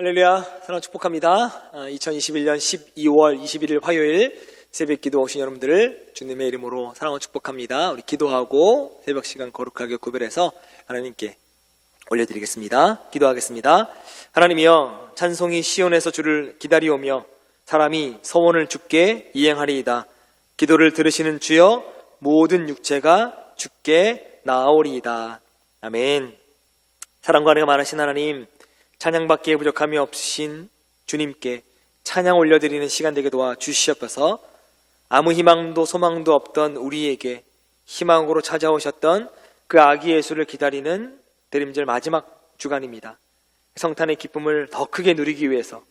할렐루야, 사랑 축복합니다. 2021년 12월 21일 화요일 새벽 기도 오신 여러분들을 주님의 이름으로 사랑하고 축복합니다. 우리 기도하고 새벽 시간 거룩하게 구별해서 하나님께 올려드리겠습니다. 기도하겠습니다. 하나님이여, 찬송이 시온에서 주를 기다리오며 사람이 서원을 주께 이행하리이다. 기도를 들으시는 주여, 모든 육체가 주께 나아오리이다. 아멘. 사랑과 은혜가 많으신 하나님, 찬양받기에 부족함이 없으신 주님께 찬양 올려드리는 시간 되게 도와 주시옵소서. 아무 희망도 소망도 없던 우리에게 희망으로 찾아오셨던 그 아기 예수를 기다리는 대림절 마지막 주간입니다. 성탄의 기쁨을 더 크게 누리기 위해서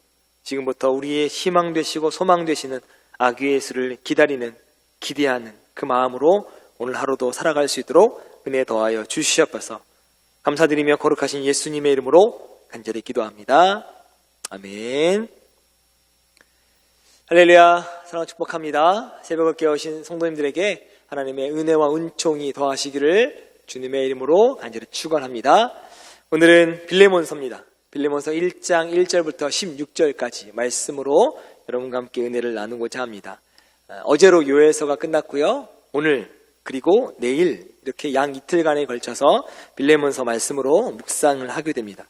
지금부터 우리의 희망 되시고 소망 되시는 아기 예수를 기다리는, 기대하는 그 마음으로 오늘 하루도 살아갈 수 있도록 은혜 더하여 주시옵소서. 감사드리며 거룩하신 예수님의 이름으로 간절히 기도합니다. 아멘. 할렐루야, 사랑과 축복합니다. 새벽을 깨우신 성도님들에게 하나님의 은혜와 은총이 더하시기를 주님의 이름으로 간절히 축원합니다. 오늘은 빌레몬서입니다. 빌레몬서 1장 1절부터 16절까지 말씀으로 여러분과 함께 은혜를 나누고자 합니다. 어제로 요엘서가 끝났고요. 오늘 그리고 내일 이렇게 양 이틀간에 걸쳐서 빌레몬서 말씀으로 묵상을 하게 됩니다.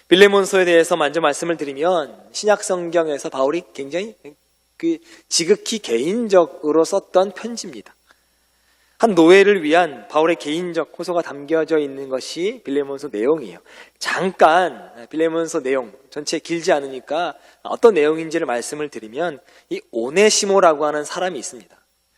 빌레몬서에 대해서 먼저 말씀을 드리면 신약 성경에서 바울이 굉장히 지극히 개인적으로 썼던 편지입니다. 한 노예를 위한 바울의 개인적 호소가 담겨져 있는 것이 빌레몬서 내용이에요. 잠깐 빌레몬서 내용 전체 길지 않으니까 어떤 내용인지를 말씀을 드리면, 이 오네시모라고 하는 사람이 있습니다.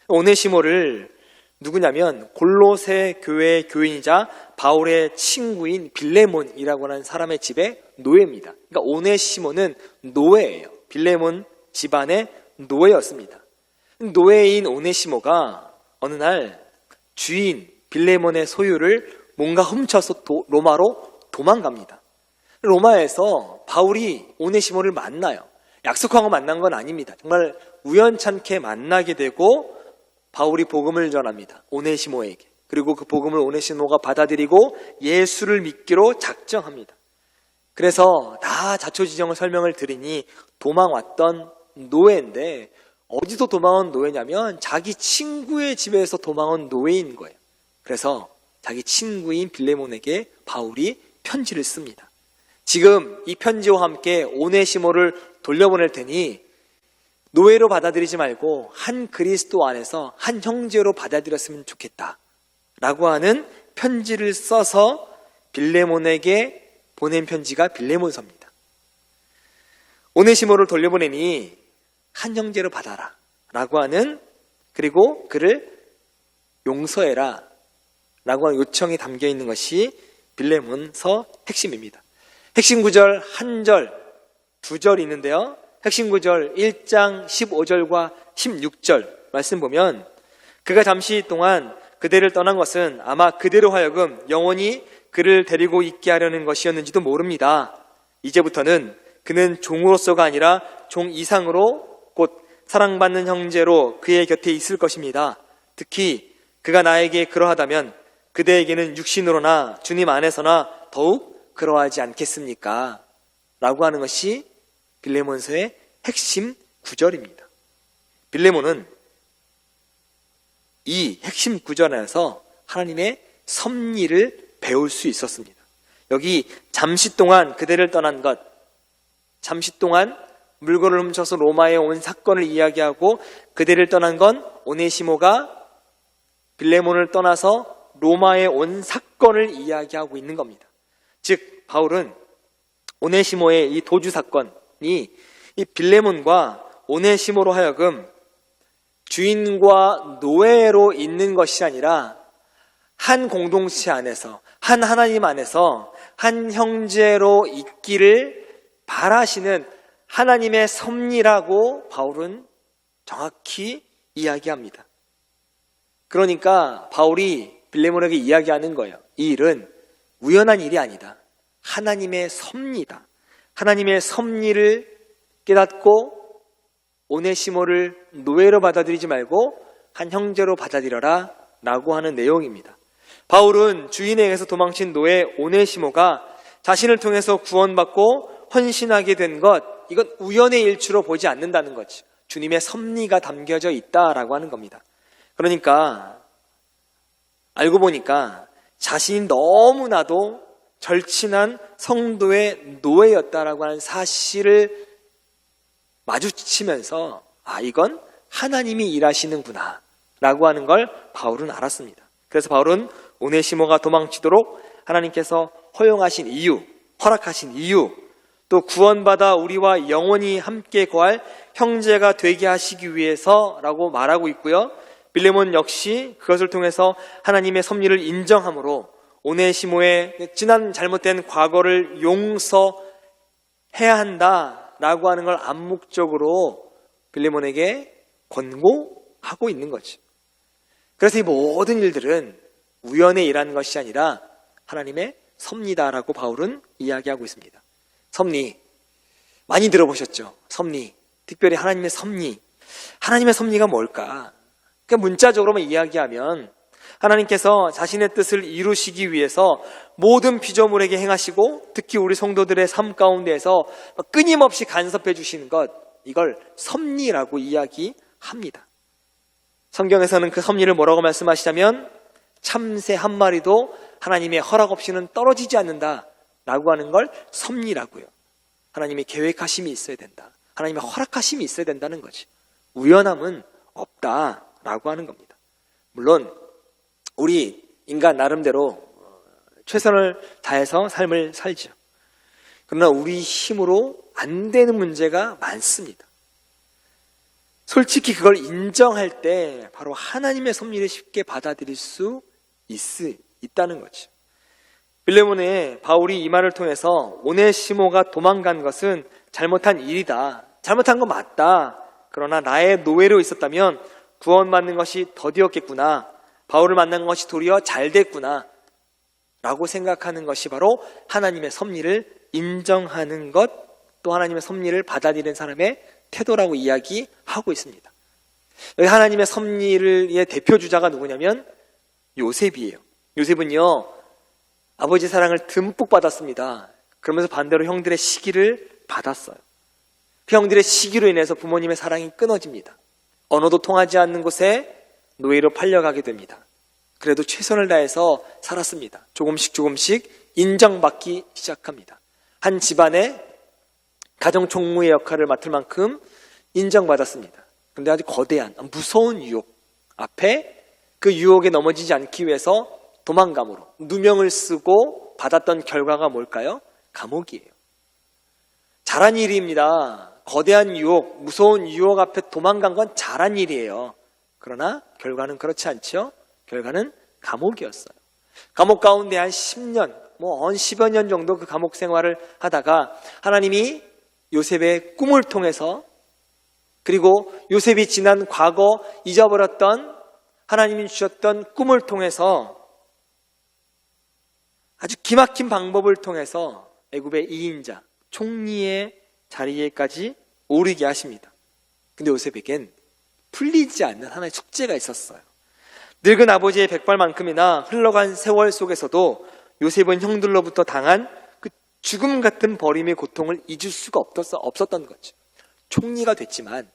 오네시모를 누구냐면 골로새 교회의 교인이자 바울의 친구인 빌레몬이라고 하는 사람의 집의 노예입니다. 그러니까 오네시모는 노예예요. 빌레몬 집안의 노예였습니다. 노예인 오네시모가 어느 날 주인 빌레몬의 소유를 뭔가 훔쳐서 로마로 도망갑니다. 로마에서 바울이 오네시모를 만나요. 약속하고 만난 건 아닙니다. 정말 우연찮게 만나게 되고 바울이 복음을 전합니다. 오네시모에게. 그리고 그 복음을 오네시모가 받아들이고 예수를 믿기로 작정합니다. 그래서 다 자초지종을 설명을 드리니 도망왔던 노예인데, 어디서 도망온 노예냐면 자기 친구의 집에서 도망온 노예인 거예요. 그래서 자기 친구인 빌레몬에게 바울이 편지를 씁니다. 지금 이 편지와 함께 오네시모를 돌려보낼 테니 노예로 받아들이지 말고 한 그리스도 안에서 한 형제로 받아들였으면 좋겠다 라고 하는 편지를 써서 빌레몬에게 보낸 편지가 빌레몬서입니다. 오네시모를 돌려보내니 한 형제로 받아라 라고 하는, 그리고 그를 용서해라 라고 하는 요청이 담겨 있는 것이 빌레몬서 핵심입니다. 핵심 구절 한 절, 두 절 있는데요. 핵심 구절 1장 15절과 16절 말씀 보면, 그가 잠시 동안 그대를 떠난 것은 아마 그대로 하여금 영원히 그를 데리고 있게 하려는 것이었는지도 모릅니다. 이제부터는 그는 종으로서가 아니라 종 이상으로 곧 사랑받는 형제로 그의 곁에 있을 것입니다. 특히 그가 나에게 그러하다면 그대에게는 육신으로나 주님 안에서나 더욱 그러하지 않겠습니까? 라고 하는 것이 빌레몬서의 핵심 구절입니다. 빌레몬은 이 핵심 구절 안에서 하나님의 섭리를 배울 수 있었습니다. 여기 잠시 동안 그대를 떠난 것, 잠시 동안 물건을 훔쳐서 로마에 온 사건을 이야기하고, 그대를 떠난 건 오네시모가 빌레몬을 떠나서 로마에 온 사건을 이야기하고 있는 겁니다. 즉 바울은 오네시모의 이 도주 사건이 이 빌레몬과 오네시모로 하여금 주인과 노예로 있는 것이 아니라 한 공동체 안에서, 한 하나님 안에서 한 형제로 있기를 바라시는 하나님의 섭리라고 바울은 정확히 이야기합니다. 그러니까 바울이 빌레몬에게 이야기하는 거예요. 이 일은 우연한 일이 아니다. 하나님의 섭리다. 하나님의 섭리를 깨닫고 오네시모를 노예로 받아들이지 말고 한 형제로 받아들여라 라고 하는 내용입니다. 바울은 주인에게서 도망친 노예 오네시모가 자신을 통해서 구원받고 헌신하게 된 것, 이건 우연의 일치로 보지 않는다는 거지. 주님의 섭리가 담겨져 있다라고 하는 겁니다. 그러니까 알고 보니까 자신이 너무나도 절친한 성도의 노예였다라고 하는 사실을 마주치면서 이건 하나님이 일하시는구나 라고 하는 걸 바울은 알았습니다. 그래서 바울은 오네시모가 도망치도록 하나님께서 허용하신 이유, 허락하신 이유, 또 구원받아 우리와 영원히 함께 거할 형제가 되게 하시기 위해서라고 말하고 있고요. 빌레몬 역시 그것을 통해서 하나님의 섭리를 인정함으로 오네시모의 지난 잘못된 과거를 용서해야 한다라고 하는 걸 암묵적으로 빌레몬에게 권고하고 있는 거죠. 그래서 이 모든 일들은 우연의 일하는 것이 아니라 하나님의 섭리다라고 바울은 이야기하고 있습니다. 섭리, 많이 들어보셨죠? 섭리, 특별히 하나님의 섭리. 하나님의 섭리가 뭘까? 그러니까 문자적으로만 이야기하면 하나님께서 자신의 뜻을 이루시기 위해서 모든 피조물에게 행하시고 특히 우리 성도들의 삶 가운데에서 끊임없이 간섭해 주시는 것, 이걸 섭리라고 이야기합니다. 성경에서는 그 섭리를 뭐라고 말씀하시냐면 참새 한 마리도 하나님의 허락 없이는 떨어지지 않는다라고 하는 걸 섭리라고요. 하나님의 계획하심이 있어야 된다. 하나님의 허락하심이 있어야 된다는 거지. 우연함은 없다라고 하는 겁니다. 물론 우리 인간 나름대로 최선을 다해서 삶을 살죠. 그러나 우리 힘으로 안 되는 문제가 많습니다. 솔직히 그걸 인정할 때 바로 하나님의 섭리를 쉽게 받아들일 수 있다는 거죠. 빌레몬에 바울이 이 말을 통해서 오네시모가 도망간 것은 잘못한 일이다. 잘못한 건 맞다. 그러나 나의 노예로 있었다면 구원받는 것이 더디었겠구나. 바울을 만난 것이 도리어 잘 됐구나. 라고 생각하는 것이 바로 하나님의 섭리를 인정하는 것, 또 하나님의 섭리를 받아들이는 사람의 태도라고 이야기하고 있습니다. 여기 하나님의 섭리의 대표주자가 누구냐면 요셉이에요. 요셉은요, 아버지 사랑을 듬뿍 받았습니다. 그러면서 반대로 형들의 시기를 받았어요. 그 형들의 시기로 인해서 부모님의 사랑이 끊어집니다. 언어도 통하지 않는 곳에 노예로 팔려가게 됩니다. 그래도 최선을 다해서 살았습니다. 조금씩 인정받기 시작합니다. 한 집안의 가정총무의 역할을 맡을 만큼 인정받았습니다. 그런데 아주 거대한 무서운 유혹 앞에 그 유혹에 넘어지지 않기 위해서 도망감으로 누명을 쓰고 받았던 결과가 뭘까요? 감옥이에요. 잘한 일입니다. 거대한 유혹, 무서운 유혹 앞에 도망간 건 잘한 일이에요. 그러나 결과는 그렇지 않죠? 결과는 감옥이었어요. 감옥 가운데 한 10년, 한 10여 년 정도 그 감옥 생활을 하다가 하나님이 요셉의 꿈을 통해서, 그리고 요셉이 지난 과거 잊어버렸던 하나님이 주셨던 꿈을 통해서 아주 기막힌 방법을 통해서 애굽의 2인자, 총리의 자리에까지 오르게 하십니다. 근데 요셉에겐 풀리지 않는 하나의 숙제가 있었어요. 늙은 아버지의 백발만큼이나 흘러간 세월 속에서도 요셉은 형들로부터 당한 그 죽음 같은 버림의 고통을 잊을 수가 없었던 거죠. 총리가 됐지만,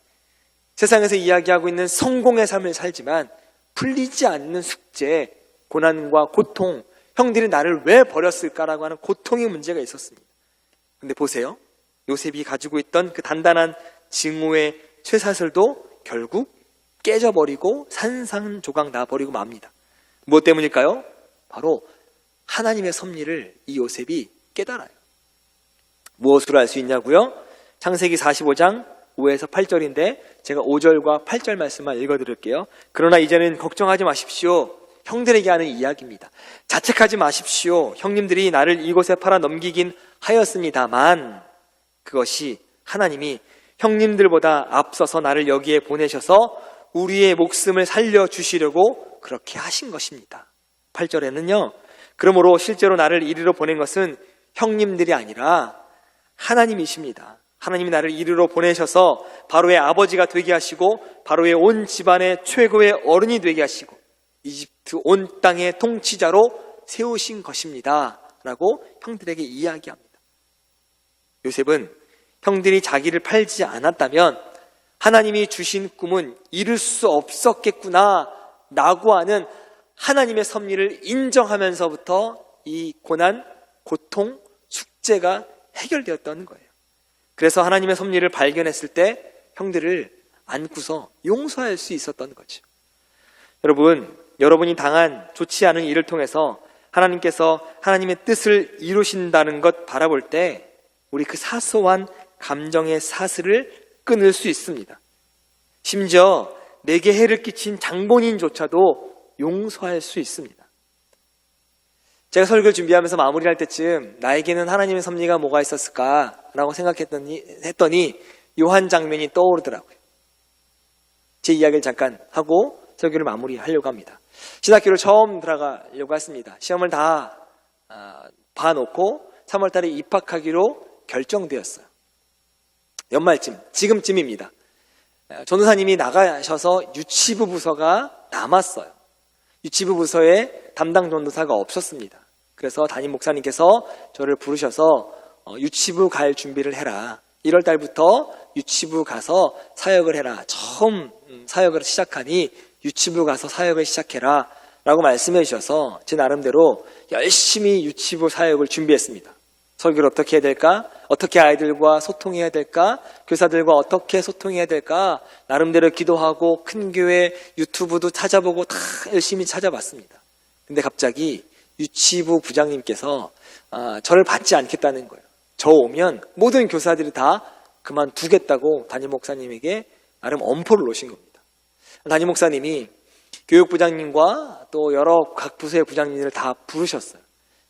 세상에서 이야기하고 있는 성공의 삶을 살지만 풀리지 않는 숙제, 고난과 고통, 형들이 나를 왜 버렸을까라고 하는 고통의 문제가 있었습니다. 근데 보세요. 요셉이 가지고 있던 그 단단한 증오의 쇠사슬도 결국 깨져버리고 산산조각 나버리고 맙니다. 무엇 때문일까요? 바로 하나님의 섭리를 이 요셉이 깨달아요. 무엇으로 알 수 있냐고요? 창세기 45장 5에서 8절인데 제가 5절과 8절 말씀만 읽어드릴게요. 그러나 이제는 걱정하지 마십시오. 형들에게 하는 이야기입니다. 자책하지 마십시오. 형님들이 나를 이곳에 팔아 넘기긴 하였습니다만 그것이 하나님이 형님들보다 앞서서 나를 여기에 보내셔서 우리의 목숨을 살려주시려고 그렇게 하신 것입니다. 8절에는요. 그러므로 실제로 나를 이리로 보낸 것은 형님들이 아니라 하나님이십니다. 하나님이 나를 이리로 보내셔서 바로의 아버지가 되게 하시고 바로의 온 집안의 최고의 어른이 되게 하시고 이집트 온 땅의 통치자로 세우신 것입니다. 라고 형들에게 이야기합니다. 요셉은 형들이 자기를 팔지 않았다면 하나님이 주신 꿈은 이룰 수 없었겠구나 라고 하는 하나님의 섭리를 인정하면서부터 이 고난, 고통, 숙제가 해결되었던 거예요. 그래서 하나님의 섭리를 발견했을 때 형들을 안고서 용서할 수 있었던 거죠. 여러분이 당한 좋지 않은 일을 통해서 하나님께서 하나님의 뜻을 이루신다는 것 바라볼 때 우리 그 사소한 감정의 사슬을 끊을 수 있습니다. 심지어 내게 해를 끼친 장본인조차도 용서할 수 있습니다. 제가 설교를 준비하면서 마무리할 때쯤 나에게는 하나님의 섭리가 뭐가 있었을까라고 생각했더니 요 한 장면이 떠오르더라고요. 제 이야기를 잠깐 하고 설교를 마무리하려고 합니다. 신학교를 처음 들어가려고 했습니다. 시험을 다 봐놓고 3월달에 입학하기로 결정되었어요. 연말쯤, 지금쯤입니다. 전도사님이 나가셔서 유치부 부서가 남았어요. 유치부 부서에 담당 전도사가 없었습니다. 그래서 담임 목사님께서 저를 부르셔서 유치부 갈 준비를 해라. 1월 달부터 유치부 가서 사역을 해라. 처음 사역을 시작하니 유치부 가서 사역을 시작해라 라고 말씀해 주셔서 제 나름대로 열심히 유치부 사역을 준비했습니다. 설교를 어떻게 해야 될까? 어떻게 아이들과 소통해야 될까? 교사들과 어떻게 소통해야 될까? 나름대로 기도하고 큰 교회 유튜브도 찾아보고 다 열심히 찾아봤습니다. 근데 갑자기 유치부 부장님께서 저를 받지 않겠다는 거예요. 저 오면 모든 교사들이 다 그만두겠다고 담임 목사님에게 나름 엄포를 놓으신 겁니다. 담임 목사님이 교육부장님과 또 여러 각 부서의 부장님들을 다 부르셨어요.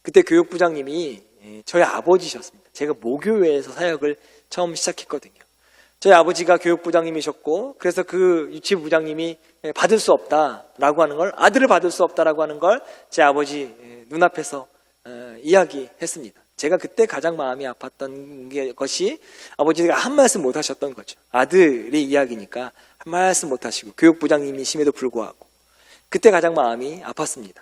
그때 교육부장님이 저희 아버지셨습니다. 제가 모교회에서 사역을 처음 시작했거든요. 저희 아버지가 교육부장님이셨고 그래서 그 유치부 부장님이 받을 수 없다라고 하는 걸, 아들을 받을 수 없다라고 하는 걸 제 아버지 눈앞에서 이야기했습니다. 제가 그때 가장 마음이 아팠던 것이 아버지가 한 말씀 못 하셨던 거죠. 아들의 이야기니까 한 말씀 못 하시고 교육부장님이심에도 불구하고 그때 가장 마음이 아팠습니다.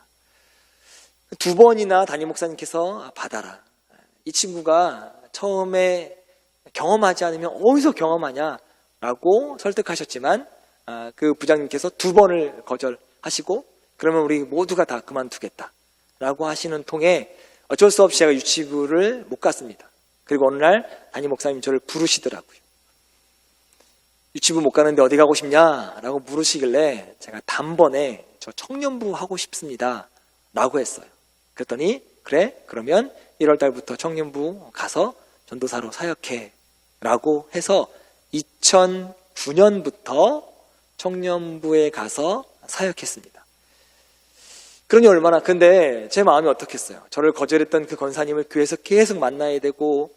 2번이나 담임 목사님께서 받아라. 이 친구가 처음에 경험하지 않으면 어디서 경험하냐라고 설득하셨지만 그 부장님께서 2번을 거절하시고 그러면 우리 모두가 다 그만두겠다라고 하시는 통에 어쩔 수 없이 제가 유치부를 못 갔습니다. 그리고 어느 날 담임 목사님이 저를 부르시더라고요. 유치부 못 가는데 어디 가고 싶냐라고 물으시길래 제가 단번에 저 청년부 하고 싶습니다 라고 했어요. 그랬더니 그래? 그러면 1월 달부터 청년부 가서 전도사로 사역해 라고 해서 2009년부터 청년부에 가서 사역했습니다. 그러니 얼마나, 근데 제 마음이 어떻겠어요? 저를 거절했던 그 권사님을 교회에서 계속 만나야 되고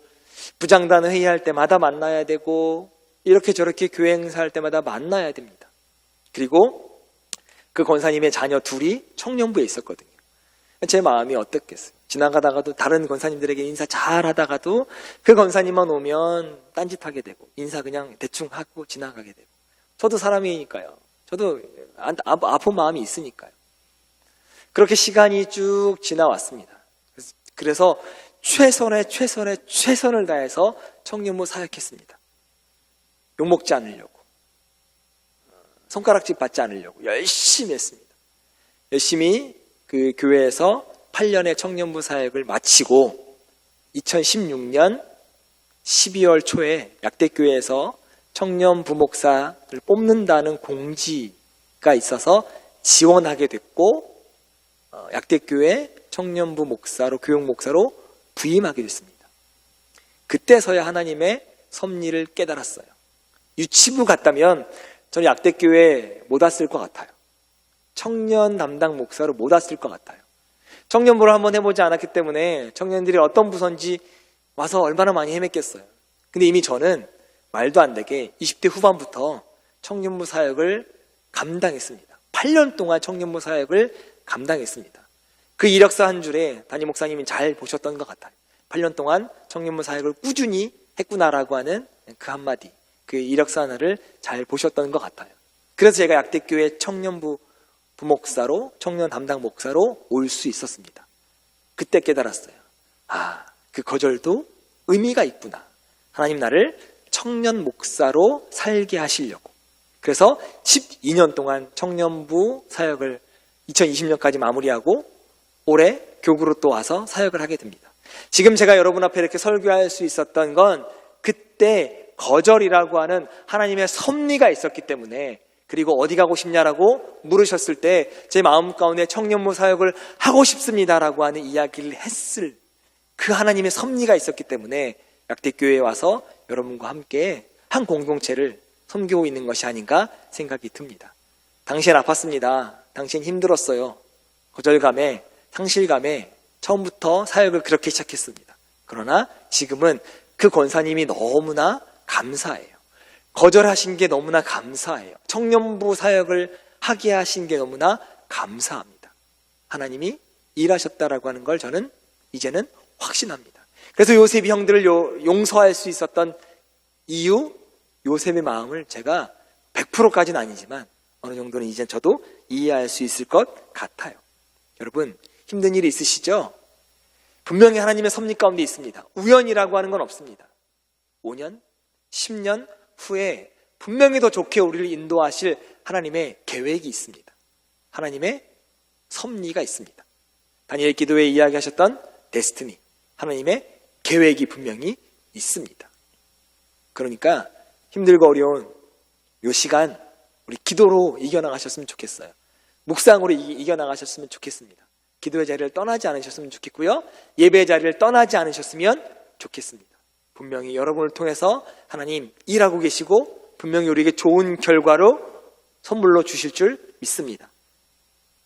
부장단 회의할 때마다 만나야 되고 이렇게 저렇게 교회 행사할 때마다 만나야 됩니다. 그리고 그 권사님의 자녀 둘이 청년부에 있었거든요. 제 마음이 어떻겠어요? 지나가다가도 다른 권사님들에게 인사 잘 하다가도 그 권사님만 오면 딴짓하게 되고 인사 그냥 대충 하고 지나가게 되고 저도 사람이니까요. 저도 아픈 마음이 있으니까요. 그렇게 시간이 쭉 지나왔습니다. 그래서 최선을 다해서 청년부 사역했습니다. 욕먹지 않으려고, 손가락질 받지 않으려고 열심히 했습니다. 열심히 그 교회에서 8년의 청년부 사역을 마치고 2016년 12월 초에 약대교회에서 청년 부목사를 뽑는다는 공지가 있어서 지원하게 됐고 약대교회 청년부 목사로, 교육 목사로 부임하게 됐습니다. 그때서야 하나님의 섭리를 깨달았어요. 유치부 갔다면 저는 약대교회 못 왔을 것 같아요. 청년 담당 목사로 못 왔을 것 같아요. 청년부를 한번 해보지 않았기 때문에 청년들이 어떤 부서인지 와서 얼마나 많이 헤맸겠어요. 근데 이미 저는 말도 안 되게 20대 후반부터 청년부 사역을 감당했습니다. 8년 동안 청년부 사역을 감당했습니다. 그 이력서 한 줄에 담임 목사님이 잘 보셨던 것 같아요. 8년 동안 청년부 사역을 꾸준히 했구나라고 하는 그 한마디, 그 이력서 하나를 잘 보셨던 것 같아요. 그래서 제가 약대교회 청년부 부목사로, 청년 담당 목사로 올 수 있었습니다. 그때 깨달았어요. 그 거절도 의미가 있구나. 하나님 나를 청년 목사로 살게 하시려고. 그래서 12년 동안 청년부 사역을 2020년까지 마무리하고 올해 교구로 또 와서 사역을 하게 됩니다. 지금 제가 여러분 앞에 이렇게 설교할 수 있었던 건 그때 거절이라고 하는 하나님의 섭리가 있었기 때문에, 그리고 어디 가고 싶냐라고 물으셨을 때 제 마음 가운데 청년부 사역을 하고 싶습니다라고 하는 이야기를 했을 그 하나님의 섭리가 있었기 때문에 약대교회에 와서 여러분과 함께 한 공동체를 섬기고 있는 것이 아닌가 생각이 듭니다. 당시엔 아팠습니다. 당시엔 힘들었어요. 거절감에, 상실감에 처음부터 사역을 그렇게 시작했습니다. 그러나 지금은 그 권사님이 너무나 감사해요. 거절하신 게 너무나 감사해요. 청년부 사역을 하게 하신 게 너무나 감사합니다. 하나님이 일하셨다라고 하는 걸 저는 이제는 확신합니다. 그래서 요셉이 형들을 용서할 수 있었던 이유, 요셉의 마음을 제가 100%까지는 아니지만 어느 정도는 이제 저도 이해할 수 있을 것 같아요. 여러분, 힘든 일이 있으시죠? 분명히 하나님의 섭리 가운데 있습니다. 우연이라고 하는 건 없습니다. 5년, 10년 후에 분명히 더 좋게 우리를 인도하실 하나님의 계획이 있습니다. 하나님의 섭리가 있습니다. 다니엘 기도회에 이야기하셨던 데스티니, 하나님의 계획이 분명히 있습니다. 그러니까 힘들고 어려운 이 시간 우리 기도로 이겨나가셨으면 좋겠어요. 묵상으로 이겨나가셨으면 좋겠습니다. 기도의 자리를 떠나지 않으셨으면 좋겠고요. 예배의 자리를 떠나지 않으셨으면 좋겠습니다. 분명히 여러분을 통해서 하나님 일하고 계시고 분명히 우리에게 좋은 결과로 선물로 주실 줄 믿습니다.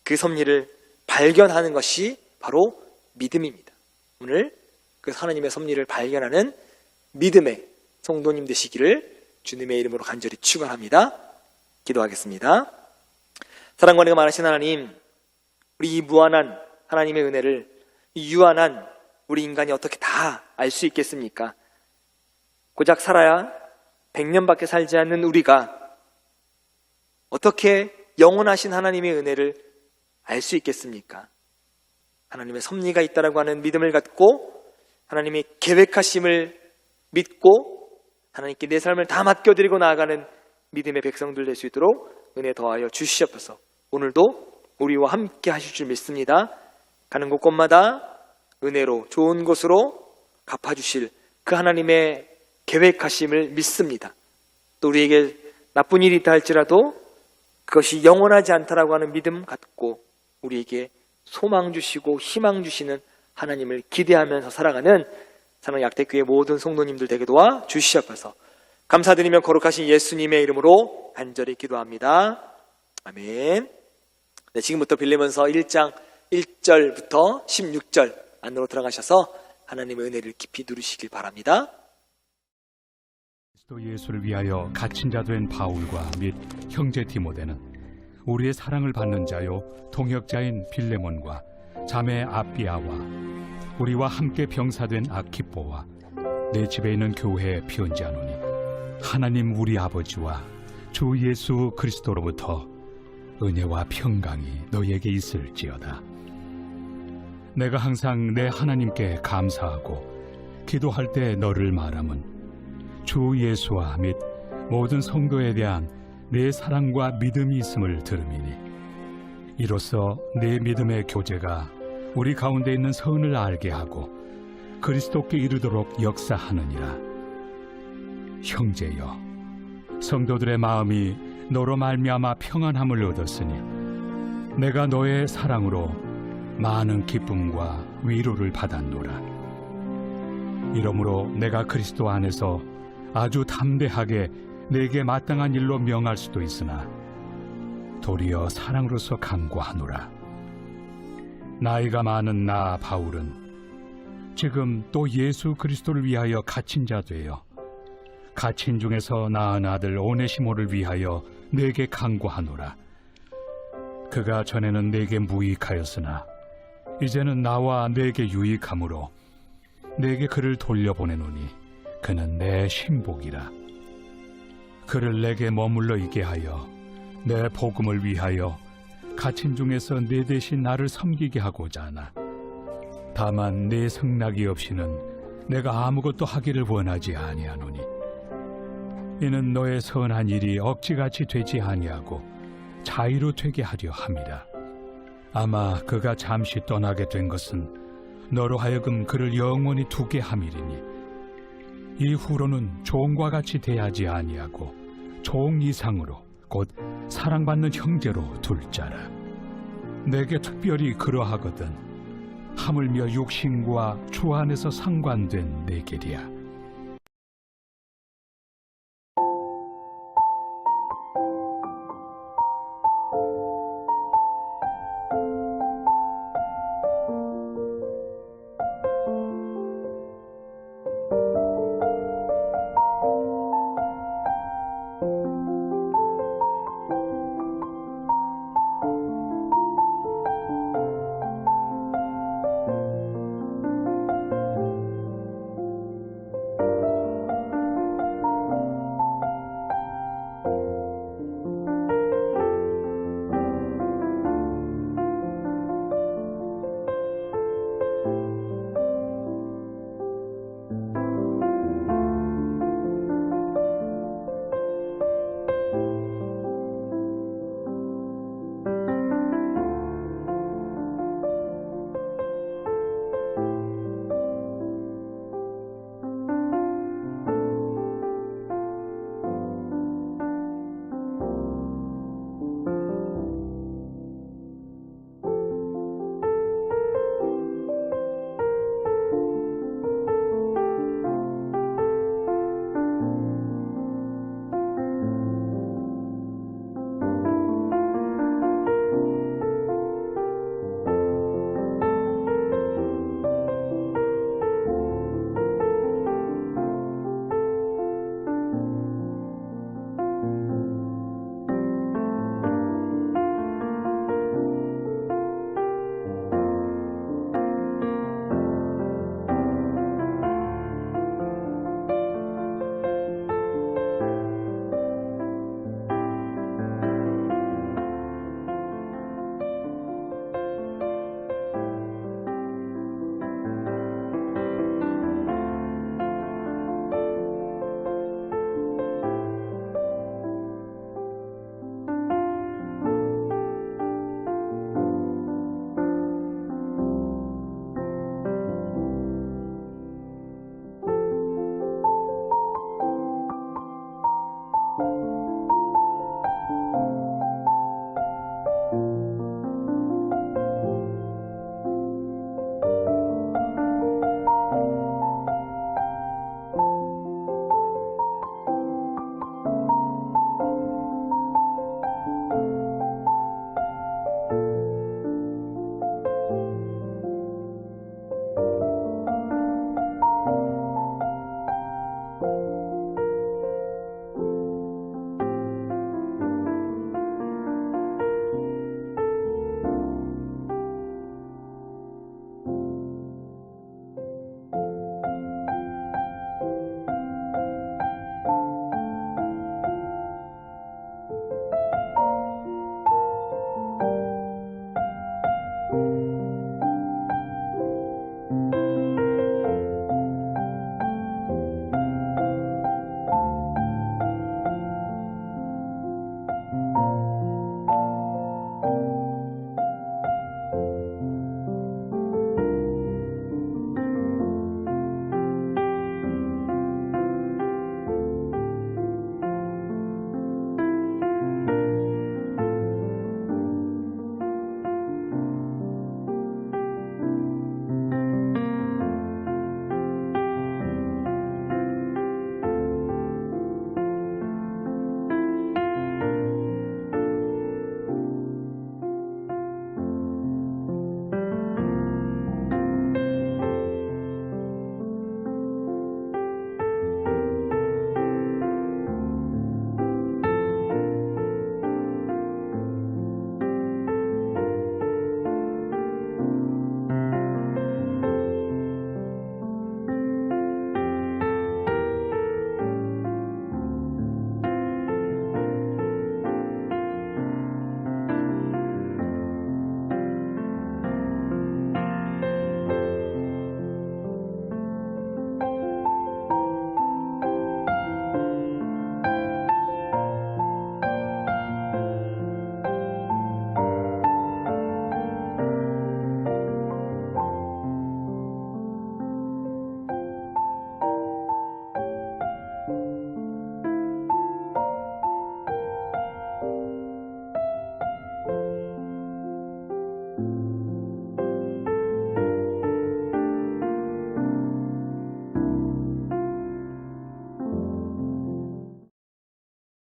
그 섭리를 발견하는 것이 바로 믿음입니다. 오늘 그 하나님의 섭리를 발견하는 믿음의 성도님 되시기를 주님의 이름으로 간절히 축원합니다. 기도하겠습니다. 사랑과 은혜가 많으신 하나님, 우리 이 무한한 하나님의 은혜를 이 유한한 우리 인간이 어떻게 다 알 수 있겠습니까? 고작 살아야 100년밖에 살지 않는 우리가 어떻게 영원하신 하나님의 은혜를 알 수 있겠습니까? 하나님의 섭리가 있다라고 하는 믿음을 갖고 하나님이 계획하심을 믿고 하나님께 내 삶을 다 맡겨드리고 나아가는 믿음의 백성들 될 수 있도록 은혜 더하여 주시옵소서. 오늘도 우리와 함께 하실 줄 믿습니다. 가는 곳곳마다 은혜로 좋은 곳으로 갚아주실 그 하나님의 계획하심을 믿습니다. 또 우리에게 나쁜 일이 있다 할지라도 그것이 영원하지 않다라고 하는 믿음 갖고 우리에게 소망 주시고 희망 주시는 하나님을 기대하면서 살아가는 사랑 약대교회 모든 성도님들 되게 도와 주시옵소서. 감사드리며 거룩하신 예수님의 이름으로 간절히 기도합니다. 아멘. 네, 지금부터 빌레몬서 1장 1절부터 16절 안으로 들어가셔서 하나님의 은혜를 깊이 누리시길 바랍니다. 그리스도 예수를 위하여 갇힌 자 된 바울과 및 형제 디모데는 우리의 사랑을 받는 자요 동역자인 빌레몬과 자매 아비아와 우리와 함께 병사된 아키포와 내 집에 있는 교회에 편지하노니 하나님 우리 아버지와 주 예수 그리스도로부터 은혜와 평강이 너희에게 있을지어다. 내가 항상 내 하나님께 감사하고 기도할 때 너를 말함은 주 예수와 및 모든 성도에 대한 내 사랑과 믿음이 있음을 들음이니 이로써 내 믿음의 교제가 우리 가운데 있는 선을 알게 하고 그리스도께 이르도록 역사하느니라. 형제여, 성도들의 마음이 너로 말미암아 평안함을 얻었으니 내가 너의 사랑으로 많은 기쁨과 위로를 받았노라. 이러므로 내가 그리스도 안에서 아주 담대하게 내게 마땅한 일로 명할 수도 있으나 도리어 사랑으로서 간구하노라. 나이가 많은 나 바울은 지금 또 예수 그리스도를 위하여 갇힌 자 되어 갇힌 중에서 낳은 아들 오네시모를 위하여 내게 간구하노라. 그가 전에는 내게 무익하였으나 이제는 나와 내게 유익함으로 내게 그를 돌려보내노니 그는 내 신복이라. 그를 내게 머물러 있게 하여 내 복음을 위하여 갇힌 중에서 내 대신 나를 섬기게 하고자 하나 다만 내 승낙이 없이는 내가 아무것도 하기를 원하지 아니하노니 이는 너의 선한 일이 억지같이 되지 아니하고 자의로 되게 하려 함이라. 아마 그가 잠시 떠나게 된 것은 너로 하여금 그를 영원히 두게 함이리니 이후로는 종과 같이 대하지 아니하고 종 이상으로 곧 사랑받는 형제로 둘 자라. 내게 특별히 그러하거든 하물며 육신과 주 안에서 상관된 내 길이야.